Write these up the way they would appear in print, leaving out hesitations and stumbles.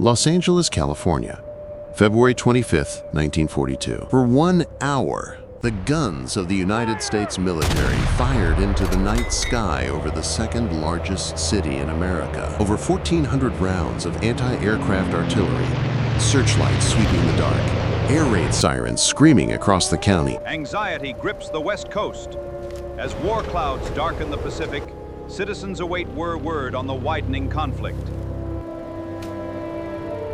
Los Angeles, California, February 25, 1942. For 1 hour, the guns of the United States military fired into the night sky over the second largest city in America. Over 1,400 rounds of anti-aircraft artillery, searchlights sweeping the dark, air raid sirens screaming across the county. Anxiety grips the West Coast. As war clouds darken the Pacific, citizens await word on the widening conflict.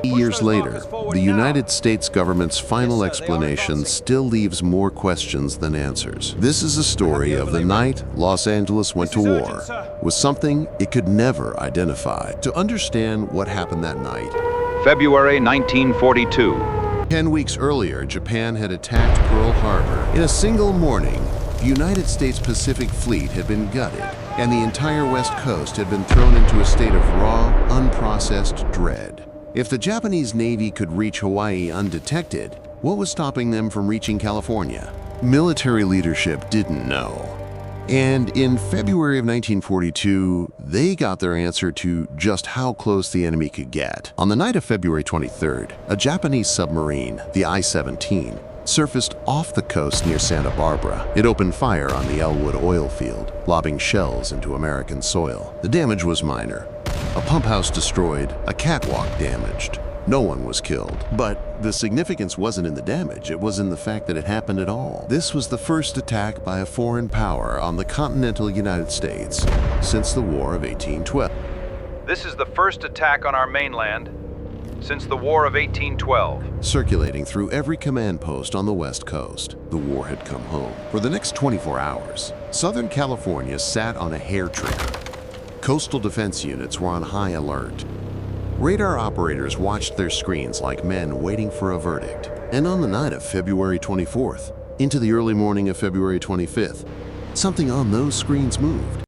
Years later, the United States government's final explanation still leaves more questions than answers. This is a story of the night Los Angeles went to war with something it could never identify. To understand what happened that night, February 1942. 10 weeks earlier, Japan had attacked Pearl Harbor. In a single morning, the United States Pacific Fleet had been gutted, and the entire West Coast had been thrown into a state of raw, unprocessed dread. If the Japanese Navy could reach Hawaii undetected, what was stopping them from reaching California? Military leadership didn't know. And in February of 1942, they got their answer to just how close the enemy could get. On the night of February 23rd, a Japanese submarine, the I-17, surfaced off the coast near Santa Barbara. It opened fire on the Elwood oil field, lobbing shells into American soil. The damage was minor. A pump house destroyed, a catwalk damaged. No one was killed. But the significance wasn't in the damage, it was in the fact that it happened at all. This was the first attack by a foreign power on the continental United States since the War of 1812. This is the first attack on our mainland since the War of 1812. Circulating through every command post on the West Coast, the war had come home. For the next 24 hours, Southern California sat on a hair trigger. Coastal defense units were on high alert. Radar operators watched their screens like men waiting for a verdict. And on the night of February 24th, into the early morning of February 25th, something on those screens moved.